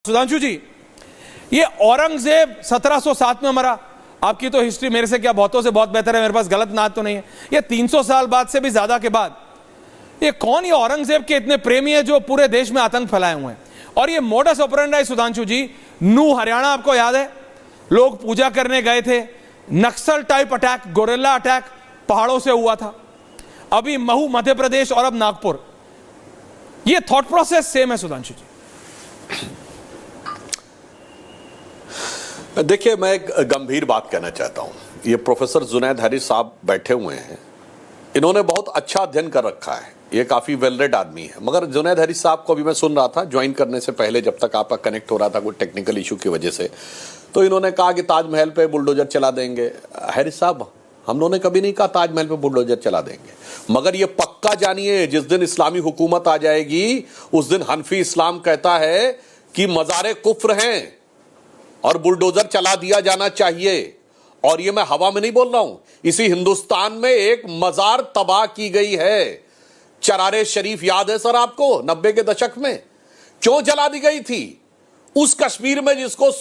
सुधांशु जी, ये औरंगजेब 1707 में मरा। आपकी तो हिस्ट्री मेरे से क्या बहुतों से बहुत बेहतर है, मेरे पास गलत नाद तो नहीं है। ये 300 साल बाद से भी ज्यादा के बाद ये कौन ये औरंगजेब के इतने प्रेमी है जो पूरे देश में आतंक फैलाए हुए हैं? और ये मोडस ऑपरेंडी सुधांशु जी, नू हरियाणा आपको याद है, लोग पूजा करने गए थे, नक्सल टाइप अटैक, गोरिल्ला अटैक पहाड़ों से हुआ था। अभी महू मध्य प्रदेश और अब नागपुर, ये थॉट प्रोसेस सेम है सुधांशु जी? देखिए, मैं एक गंभीर बात कहना चाहता हूं। ये प्रोफेसर जुनैद हारिस साहब बैठे हुए हैं, इन्होंने बहुत अच्छा अध्ययन कर रखा है, ये काफी वेल रेड आदमी है। मगर जुनैद हारिस साहब को अभी मैं सुन रहा था ज्वाइन करने से पहले, जब तक आपका कनेक्ट हो रहा था कोई टेक्निकल इशू की वजह से, तो इन्होंने कहा कि ताजमहल पे बुलडोजर चला देंगे। हारिस साहब, हम लोगों ने कभी नहीं कहा ताजमहल पे बुलडोजर चला देंगे, मगर ये पक्का जानिए, जिस दिन इस्लामी हुकूमत आ जाएगी उस दिन हनफी इस्लाम कहता है कि मज़ारे कुफ्र हैं और बुलडोजर चला दिया जाना चाहिए। और ये मैं हवा में नहीं बोल रहा हूं, इसी हिंदुस्तान में एक मजार तबाह की गई है, चरारे शरीफ याद है सर आपको, 90 के दशक में क्यों जला दी गई थी? उस कश्मीर में जिसको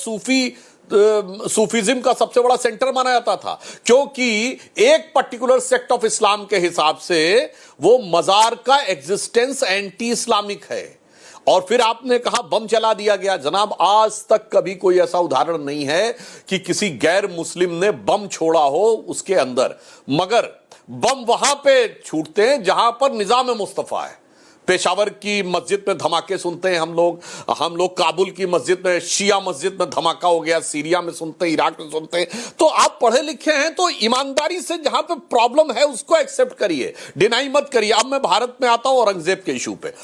सूफीज्म का सबसे बड़ा सेंटर माना जाता था, क्योंकि एक पर्टिकुलर सेक्ट ऑफ इस्लाम के हिसाब से वो मजार का एग्जिस्टेंस एंटी इस्लामिक है। और फिर आपने कहा बम जला दिया गया। जनाब, आज तक कभी कोई ऐसा उदाहरण नहीं है कि किसी गैर मुस्लिम ने बम छोड़ा हो उसके अंदर, मगर बम वहां पे छूटते हैं जहां पर निजाम मुस्तफा है। पेशावर की मस्जिद में धमाके सुनते हैं हम लोग काबुल की मस्जिद में, शिया मस्जिद में धमाका हो गया, सीरिया में सुनते हैं, इराक में सुनते हैं। तो आप पढ़े लिखे हैं तो ईमानदारी से जहां पे प्रॉब्लम है उसको एक्सेप्ट करिए, डिनाई मत करिए। अब मैं भारत में आता हूं औरंगजेब के इशू पे।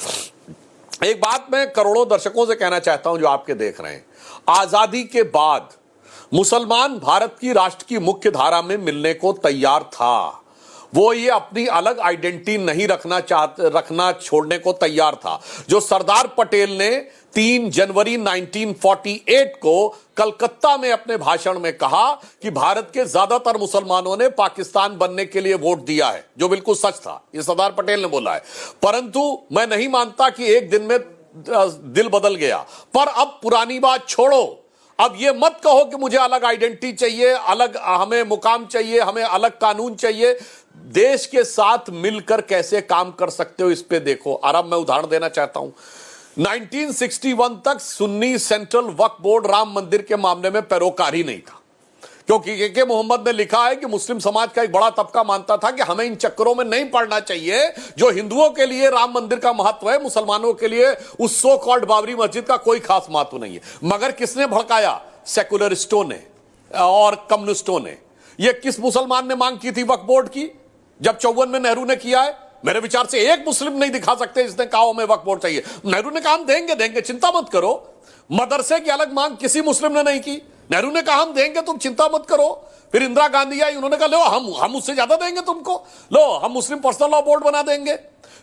एक बात मैं करोड़ों दर्शकों से कहना चाहता हूं जो आपके देख रहे हैं, आजादी के बाद मुसलमान भारत की राष्ट्र की मुख्य धारा में मिलने को तैयार था। वो ये अपनी अलग आइडेंटिटी नहीं रखना छोड़ने को तैयार था। जो सरदार पटेल ने 3 जनवरी 1948 को कलकत्ता में अपने भाषण में कहा कि भारत के ज्यादातर मुसलमानों ने पाकिस्तान बनने के लिए वोट दिया है, जो बिल्कुल सच था, ये सरदार पटेल ने बोला है। परंतु मैं नहीं मानता कि एक दिन में दिल बदल गया। पर अब पुरानी बात छोड़ो, अब ये मत कहो कि मुझे अलग आइडेंटिटी चाहिए, अलग हमें मुकाम चाहिए, हमें अलग कानून चाहिए। देश के साथ मिलकर कैसे काम कर सकते हो इस पे देखो। और अब मैं उदाहरण देना चाहता हूं, 1961 तक सुन्नी सेंट्रल वक्फ बोर्ड राम मंदिर के मामले में पैरोकार ही नहीं था, क्योंकि के मोहम्मद ने लिखा है कि मुस्लिम समाज का एक बड़ा तबका मानता था कि हमें इन चक्करों में नहीं पड़ना चाहिए। जो हिंदुओं के लिए राम मंदिर का महत्व है, मुसलमानों के लिए उस सो कॉल्ड बाबरी मस्जिद का कोई खास महत्व नहीं है। मगर किसने भड़काया? सेकुलरिस्टों ने और कम्युनिस्टों ने। यह किस मुसलमान ने मांग की थी वक्फ बोर्ड की? जब 54 में नेहरू ने किया है। मेरे विचार से एक मुस्लिम नहीं दिखा सकते जिसने कहा हमें वक्फ बोर्ड चाहिए। नेहरू ने कहा हम देंगे, चिंता मत करो। मदरसे की अलग मांग किसी मुस्लिम ने नहीं की, नेहरू ने कहा हम देंगे, तुम चिंता मत करो। फिर इंदिरा गांधी आई, उन्होंने कहा लो हम उससे ज्यादा देंगे तुमको, लो हम मुस्लिम पर्सनल लॉ बोर्ड बना देंगे।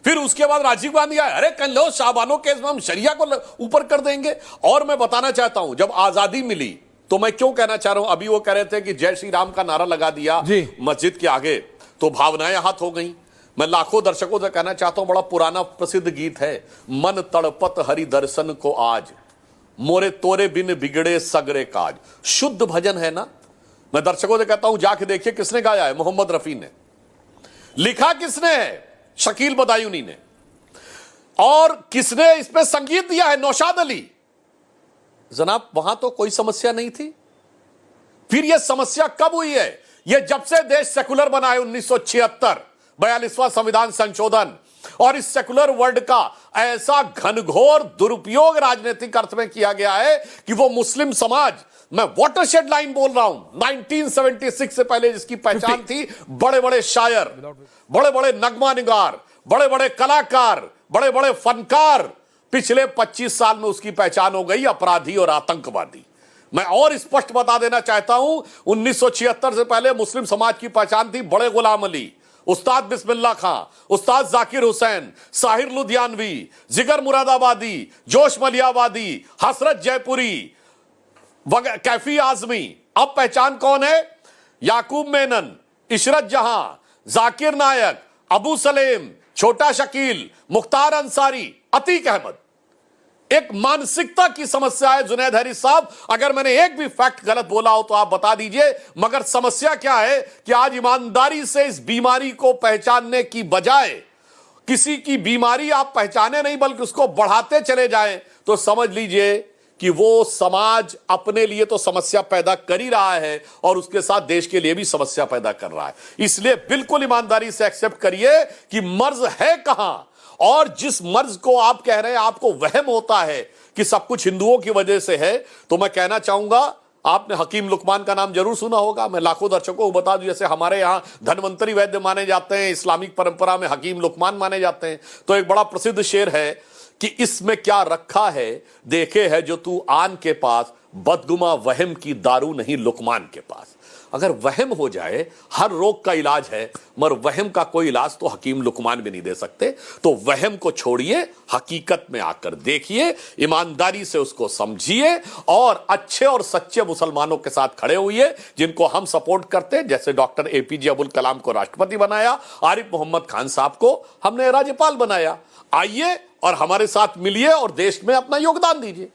फिर उसके बाद राजीव गांधी आए, अरे कल लो शाहबानो केस में हम शरिया को ऊपर कर देंगे। और मैं बताना चाहता हूं, जब आजादी मिली तो मैं क्यों कहना चाह रहा हूं, अभी वो कह रहे थे कि जय श्री राम का नारा लगा दिया मस्जिद के आगे तो भावनाएं हाथ हो गई। मैं लाखों दर्शकों से कहना चाहता हूं, बड़ा पुराना प्रसिद्ध गीत है, मन तड़पत हरि दर्शन को आज, मोरे तोरे बिन बिगड़े सगरे काज। शुद्ध भजन है ना। मैं दर्शकों से कहता हूं जाके देखिए किसने गाया है। मोहम्मद रफी ने लिखा, किसने है? शकील बदायूनी ने। और किसने इस पे संगीत दिया है? नौशाद अली। जनाब, वहां तो कोई समस्या नहीं थी। फिर यह समस्या कब हुई है? यह जब से देश सेकुलर बना है, 1976 42वां संविधान संशोधन। और इस सेकुलर वर्ल्ड का ऐसा घनघोर दुरुपयोग राजनीतिक अर्थ में किया गया है कि वो मुस्लिम समाज, मैं वाटरशेड लाइन बोल रहा हूं, 1976 से पहले जिसकी पहचान थी बड़े बड़े शायर, बड़े बड़े नगमा निगार, बड़े बड़े कलाकार, बड़े बड़े फनकार, पिछले 25 साल में उसकी पहचान हो गई अपराधी और आतंकवादी। मैं और स्पष्ट बता देना चाहता हूं, 1976 से पहले मुस्लिम समाज की पहचान थी बड़े गुलाम अली, उस्ताद बिस्मिल्लाह खां, उस्ताद जाकिर हुसैन, साहिर लुधियानवी, जिगर मुरादाबादी, जोश मलियाबादी, हसरत जयपुरी, कैफी आजमी। अब पहचान कौन है? याकूब मेनन, इशरत जहां, जाकिर नायक, अबू सलेम, छोटा शकील, मुख्तार अंसारी, अतीक अहमद। एक मानसिकता की समस्या है। जुनैद हैरिस साहब, अगर मैंने एक भी फैक्ट गलत बोला हो तो आप बता दीजिए, मगर समस्या क्या है कि आज ईमानदारी से इस बीमारी को पहचानने की बजाय किसी की बीमारी आप पहचाने नहीं बल्कि उसको बढ़ाते चले जाएं, तो समझ लीजिए कि वो समाज अपने लिए तो समस्या पैदा कर ही रहा है और उसके साथ देश के लिए भी समस्या पैदा कर रहा है। इसलिए बिल्कुल ईमानदारी से एक्सेप्ट करिए कि मर्ज है कहां, और जिस मर्ज को आप कह रहे हैं आपको वहम होता है कि सब कुछ हिंदुओं की वजह से है, तो मैं कहना चाहूंगा, आपने हकीम लुकमान का नाम जरूर सुना होगा। मैं लाखों दर्शकों को बता दूं, जैसे हमारे यहां धन्वंतरी वैद्य माने जाते हैं, इस्लामिक परंपरा में हकीम लुकमान माने जाते हैं। तो एक बड़ा प्रसिद्ध शेर है कि इसमें क्या रखा है देखे है जो तू आन के पास, बदगुमा वहम की दारू नहीं लुकमान के पास। अगर वहम हो जाए, हर रोग का इलाज है, मगर वहम का कोई इलाज तो हकीम लुकमान भी नहीं दे सकते। तो वहम को छोड़िए, हकीकत में आकर देखिए, ईमानदारी से उसको समझिए और अच्छे और सच्चे मुसलमानों के साथ खड़े हुए, जिनको हम सपोर्ट करते हैं। जैसे डॉक्टर एपीजे अब्दुल कलाम को राष्ट्रपति बनाया, आरिफ मोहम्मद खान साहब को हमने राज्यपाल बनाया। आइए और हमारे साथ मिलिए और देश में अपना योगदान दीजिए।